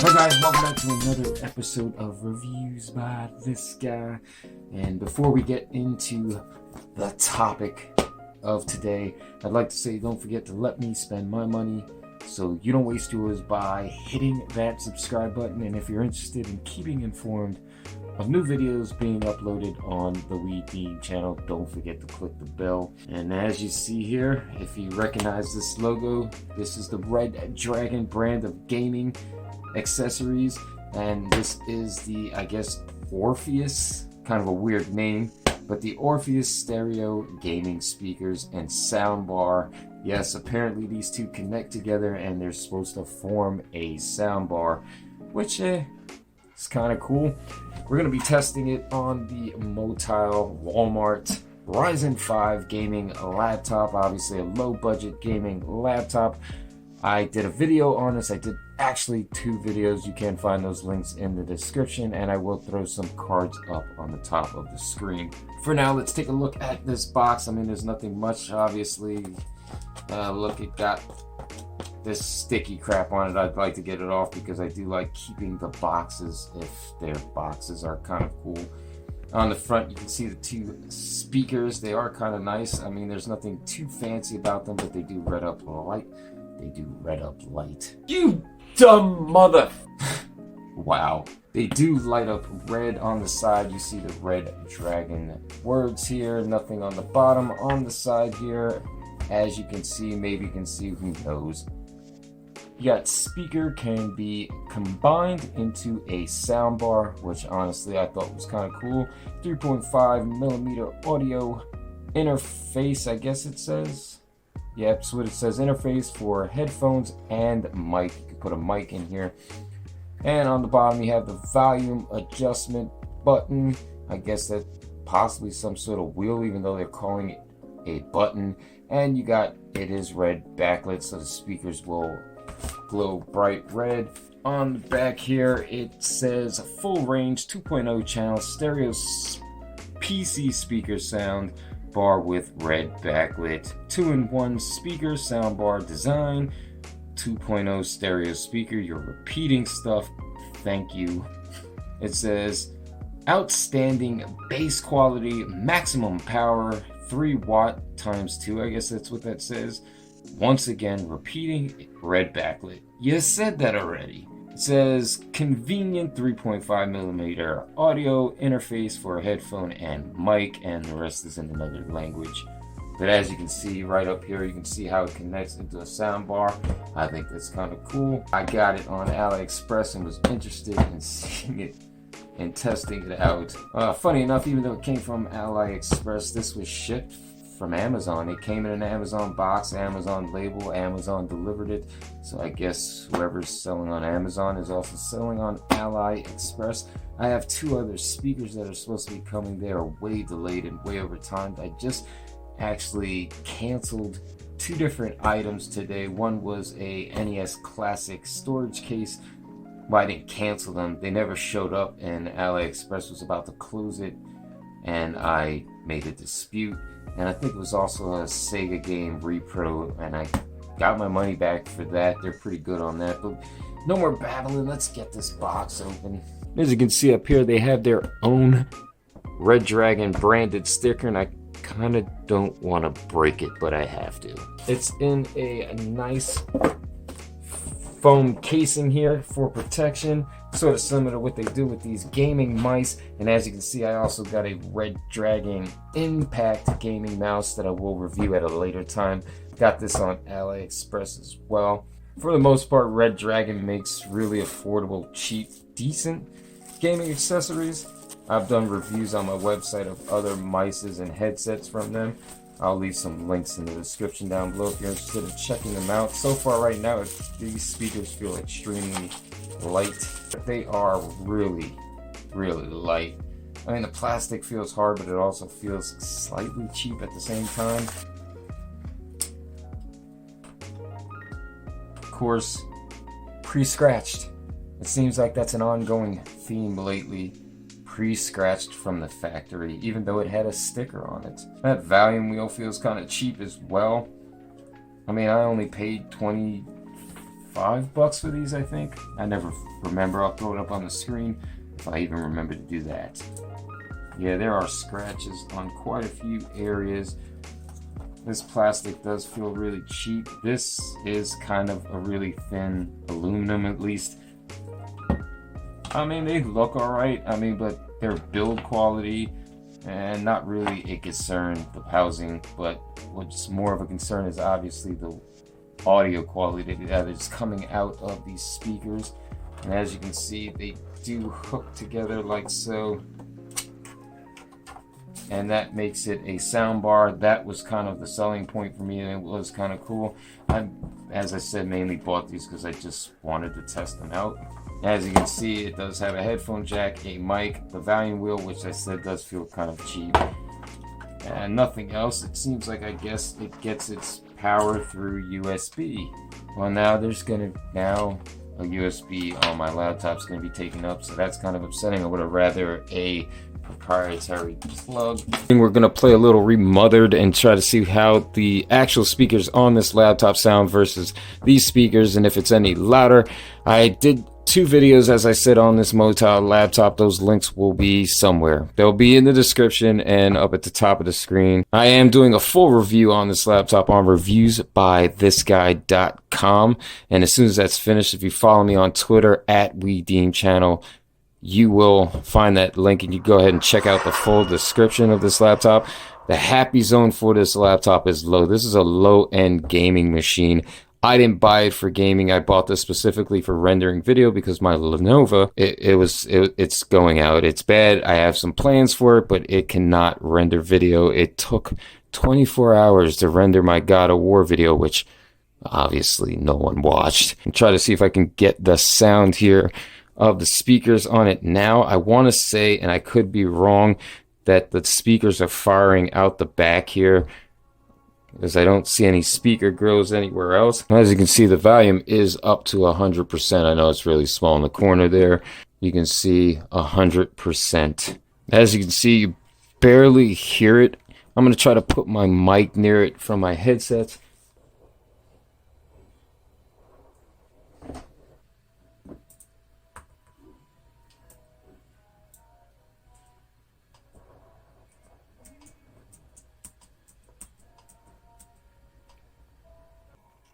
Hey guys, welcome back to another episode of Reviews by this guy. And before we get into the topic of today, I'd like to say don't forget to let me spend my money so you don't waste yours by hitting that subscribe button. And if you're interested in keeping informed of new videos being uploaded on the We Deem channel, don't forget to click the bell. And as you see here, if you recognize this logo, this is the Redragon brand of gaming accessories, and this is the, I guess, Orpheus, kind of a weird name, but the Orpheus stereo gaming speakers and soundbar. Yes, apparently these two connect together and they're supposed to form a soundbar, which is kind of cool. We're going to be testing it on the Motile Ryzen 5 gaming laptop, obviously a low budget gaming laptop. I did a video on this. I did actually 2 videos. You can find those links in the description, and I will throw some cards up on the top of the screen. For now, let's take a look at this box. I mean, there's nothing much, obviously. Look, it got this sticky crap on it. I'd like to get it off because I do like keeping the boxes if their boxes are kind of cool. On the front, you can see the 2 speakers. They are kind of nice. I mean, there's nothing too fancy about them, but they do red up light. They do red up light. You dumb mother! Wow. They do light up red on the side. You see the Redragon words here. Nothing on the bottom. On the side here, as you can see, maybe you can see, who knows. You got speaker can be combined into a soundbar, which honestly I thought was kind of cool. 3.5mm audio interface, I guess it says. Yep, that's what it says. Interface for headphones and mic. You can put a mic in here. And on the bottom you have the volume adjustment button. I guess that's possibly some sort of wheel, even though they're calling it a button. And you got, it is red backlit, so the speakers will glow bright red. On the back here it says full range 2.0 channel stereo PC speaker sound bar with red backlit, 2-in-1 speaker soundbar design, 2.0 stereo speaker. You're repeating stuff, thank you. It says outstanding bass quality, maximum power, 3 watt times 2, I guess that's what that says. Once again, repeating, red backlit. You said that already. It says convenient 3.5mm audio interface for a headphone and mic, and the rest is in another language. But as you can see right up here, you can see how it connects into a soundbar. I think that's kind of cool. I got it on Aliexpress and was interested in seeing it and testing it out. Funny enough, even though it came from Aliexpress, this was shipped from Amazon. It came in an Amazon box, Amazon label, Amazon delivered it. So I guess whoever's selling on Amazon is also selling on Aliexpress. I have 2 other speakers that are supposed to be coming. They are way delayed and way over time. I just actually canceled 2 different items today. One was a NES Classic storage case. Well, I didn't cancel them. They never showed up, and Aliexpress was about to close it, and I made a dispute. And I think it was also a Sega game repro, and I got my money back for that. They're pretty good on that. But no more babbling. Let's get this box open. As you can see up here, they have their own Redragon branded sticker, and I kind of don't want to break it, but I have to. It's in a nice foam casing here for protection, sort of similar to what they do with these gaming mice. And as you can see, I also got a Redragon Impact gaming mouse that I will review at a later time. Got this on Aliexpress as well. For the most part, Redragon makes really affordable, cheap, decent gaming accessories. I've done reviews on my website of other mices and headsets from them. I'll leave some links in the description down below if you're interested in checking them out. So far right now, these speakers feel extremely light. They are really, really light. I mean, the plastic feels hard, but it also feels slightly cheap at the same time. Of course, pre-scratched. It seems like that's an ongoing theme lately. Pre-scratched from the factory, even though it had a sticker on it. That volume wheel feels kind of cheap as well. I mean, I only paid $25 $5 for these, I think. I never remember. I'll throw it up on the screen if I even remember to do that. Yeah, there are scratches on quite a few areas. This plastic does feel really cheap. This is kind of a really thin aluminum, at least. I mean, they look alright. I mean, but their build quality and not really a concern, the housing, but what's more of a concern is obviously the audio quality that is coming out of these speakers. And as you can see, they do hook together like so, and that makes it a sound bar. That was kind of the selling point for me, and it was kind of cool. As I said, mainly bought these because I just wanted to test them out. As you can see, it does have a headphone jack, a mic, the volume wheel, which I said does feel kind of cheap, and nothing else. It seems like, I guess, it gets its power through USB. Well, now there's a USB on my laptop's going to be taken up, so that's kind of upsetting. I would have rather a proprietary plug. We're going to play a little remothered and try to see how the actual speakers on this laptop sound versus these speakers, and if it's any louder. I did 2 videos, as I said, on this Motile laptop. Those links will be somewhere. They'll be in the description and up at the top of the screen. I am doing a full review on this laptop on reviewsbythisguy.com, and as soon as that's finished, if you follow me on Twitter at We Deem Channel, you will find that link, and you go ahead and check out the full description of this laptop. The happy zone for this laptop is low. This is a low-end gaming machine. I didn't buy it for gaming. I bought this specifically for rendering video because my Lenovo, it's going out. It's bad. I have some plans for it, but it cannot render video. It took 24 hours to render my God of War video, which obviously no one watched. And try to see if I can get the sound here of the speakers on it now. I want to say, and I could be wrong, that the speakers are firing out the back here, because I don't see any speaker grills anywhere else. As you can see, the volume is up to 100%. I know it's really small in the corner there. You can see 100%. As you can see, you barely hear it. I'm going to try to put my mic near it from my headset.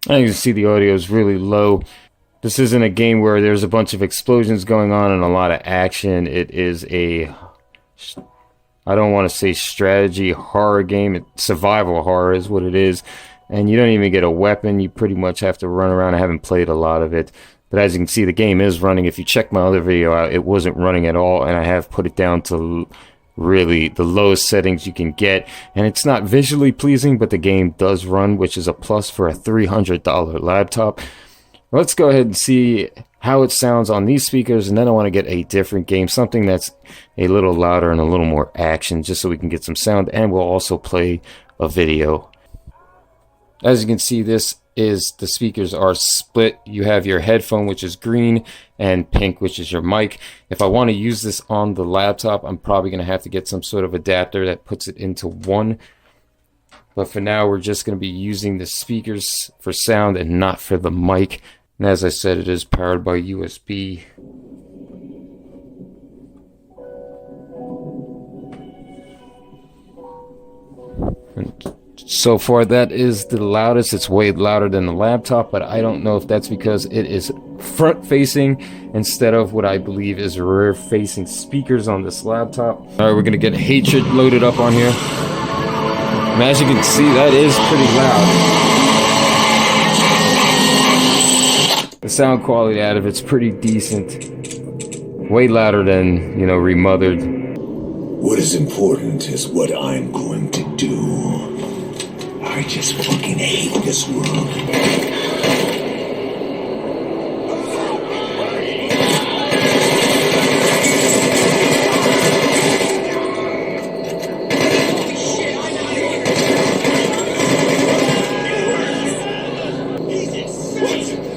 And you can see the audio is really low. This isn't a game where there's a bunch of explosions going on and a lot of action. It is a, I don't want to say strategy horror game. Survival horror is what it is. And you don't even get a weapon. You pretty much have to run around. I haven't played a lot of it. But as you can see, the game is running. If you check my other video out, it wasn't running at all. And I have put it down to really the lowest settings you can get, and it's not visually pleasing, but the game does run, which is a plus for a $300 laptop. Let's go ahead and see how it sounds on these speakers, and then I want to get a different game, something that's a little louder and a little more action, just so we can get some sound, and we'll also play a video. As you can see, this is, the speakers are split. You have your headphone, which is green, and pink, which is your mic. If I want to use this on the laptop, I'm probably going to have to get some sort of adapter that puts it into one. But for now, we're just going to be using the speakers for sound and not for the mic. And as I said, it is powered by USB. And so far, that is the loudest. It's way louder than the laptop, but I don't know if that's because it is front-facing instead of what I believe is rear-facing speakers on this laptop. All right, we're going to get Hatred loaded up on here. And as you can see, that is pretty loud. The sound quality out of it's pretty decent. Way louder than, you know, remothered. What is important is what I'm going to do. I just fucking hate this world.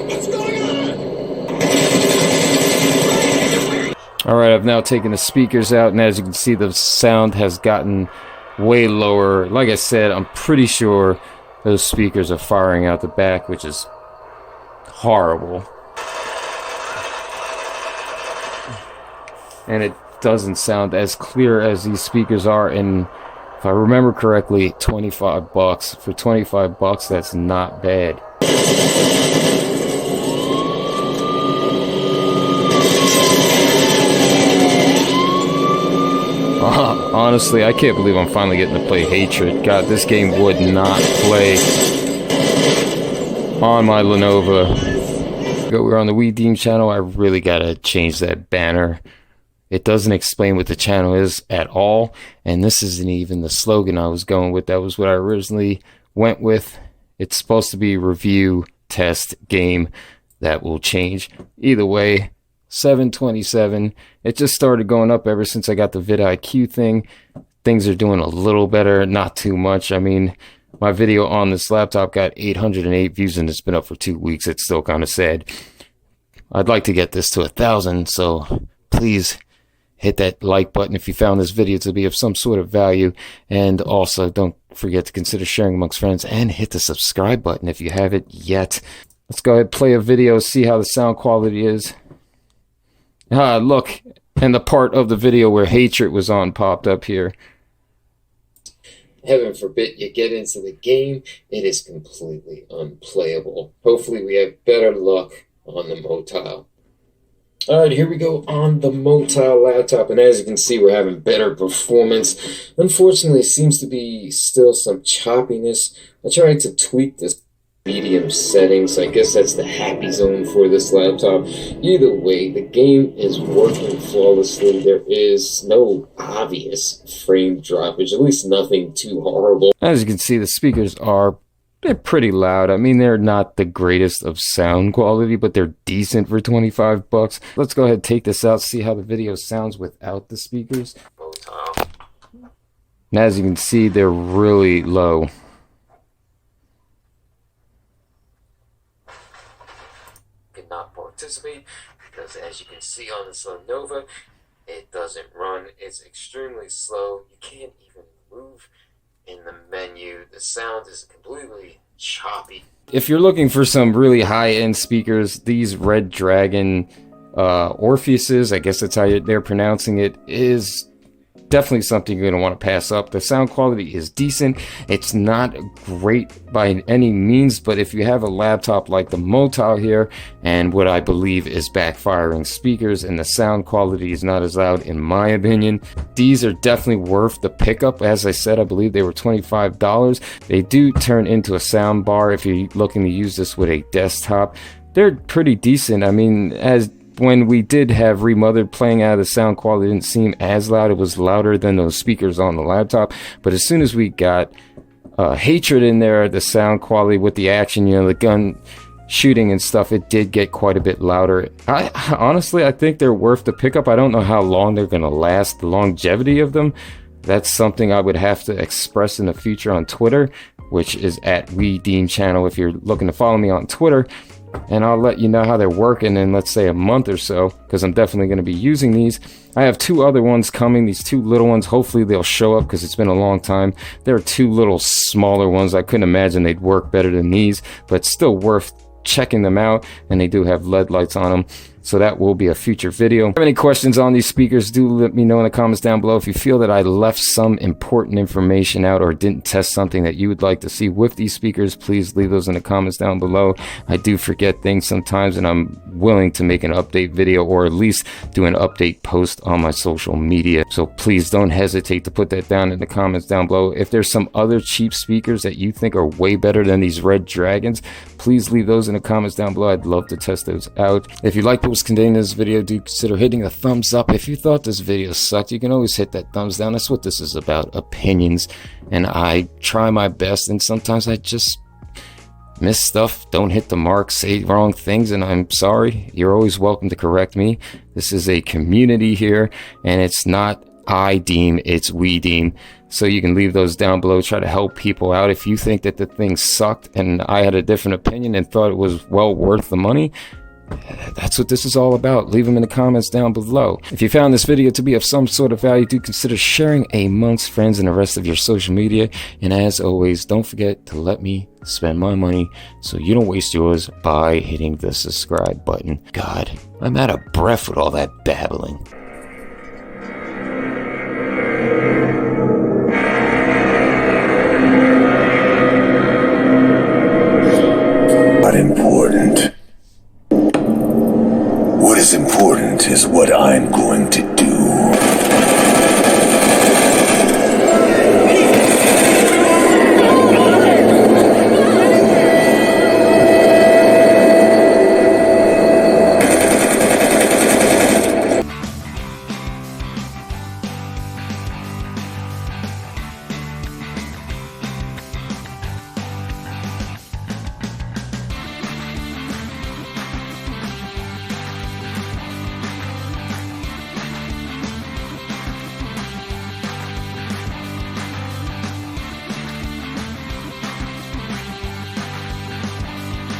What's going on? Alright, I've now taken the speakers out, and as you can see, the sound has gotten way lower. Like I said, I'm pretty sure those speakers are firing out the back, which is horrible. And it doesn't sound as clear as these speakers are. And if I remember correctly, 25 bucks. For 25 bucks, that's not bad. Honestly, I can't believe I'm finally getting to play Hatred. God, this game would not play on my Lenovo. We're on the We Deem channel. I really gotta change that banner. It doesn't explain what the channel is at all, and this isn't even the slogan I was going with. That was what I originally went with. It's supposed to be review, test, game. That will change. Either way, 727. It just started going up ever since I got the vidIQ thing. Things are doing a little better, not too much. I mean, my video on this laptop got 808 views and it's been up for 2 weeks. It's still kind of sad. I'd like to get this to 1,000, so please hit that like button if you found this video to be of some sort of value. And also, don't forget to consider sharing amongst friends and hit the subscribe button if you haven't yet. Let's go ahead and play a video, see how the sound quality is. Look, and the part of the video where Hatred was on popped up here. Heaven forbid you get into the game, it is completely unplayable. Hopefully we have better luck on the Motile. Alright, here we go on the Motile laptop, and as you can see, we're having better performance. Unfortunately, it seems to be still some choppiness. I tried to tweak this medium settings. I guess that's the happy zone for this laptop. Either way, the game is working flawlessly. There is no obvious frame droppage, at least nothing too horrible. As you can see, the speakers they're pretty loud. I mean, they're not the greatest of sound quality, but they're decent for 25 bucks. Let's go ahead and take this out, see how the video sounds without the speakers. And as you can see, they're really low. Cannot participate because, as you can see on this Lenovo, it doesn't run. It's extremely slow. You can't even move in the menu. The sound is completely choppy. If you're looking for some really high-end speakers, these Redragon Orpheuses, I guess that's how they're pronouncing it, is definitely something you're going to want to pass up. The sound quality is decent. It's not great by any means, but if you have a laptop like the Motile here, and what I believe is backfiring speakers, and the sound quality is not as loud in my opinion, these are definitely worth the pickup. As I said, I believe they were $25. They do turn into a sound bar if you're looking to use this with a desktop. They're pretty decent. I mean, when we did have Remothered playing out, the sound quality didn't seem as loud. It was louder than those speakers on the laptop. But as soon as we got Hatred in there, the sound quality with the action, the gun shooting and stuff, it did get quite a bit louder. Honestly, I think they're worth the pickup. I don't know how long they're going to last, the longevity of them. That's something I would have to express in the future on Twitter, which is at We Deem Channel if you're looking to follow me on Twitter. And I'll let you know how they're working in, let's say, a month or so, because I'm definitely going to be using these. I have 2 other ones coming, these 2 little ones. Hopefully they'll show up because it's been a long time. There are 2 little smaller ones. I couldn't imagine they'd work better than these, but still worth checking them out. And they do have LED lights on them, so that will be a future video. If you have any questions on these speakers, do let me know in the comments down below. If you feel that I left some important information out or didn't test something that you would like to see with these speakers, please leave those in the comments down below. I do forget things sometimes, and I'm willing to make an update video or at least do an update post on my social media. So please don't hesitate to put that down in the comments down below. If there's some other cheap speakers that you think are way better than these Redragons, please leave those in the comments down below. I'd love to test those out. If you like what was contained in this video, do consider hitting a thumbs up. If you thought this video sucked, you can always hit that thumbs down. That's what this is about, opinions. And I try my best, and sometimes I just miss stuff, don't hit the mark, say wrong things, and I'm sorry. You're always welcome to correct me. This is a community here, and it's not I deem, it's we deem. So you can leave those down below, try to help people out. If you think that the thing sucked and I had a different opinion and thought it was well worth the money, That's what this is all about. Leave them in the comments down below. If you found this video to be of some sort of value, do consider sharing amongst friends and the rest of your social media. And as always, don't forget to let me spend my money so you don't waste yours by hitting the subscribe button. God, I'm out of breath with all that babbling. Not important. What is important is what I'm going to do.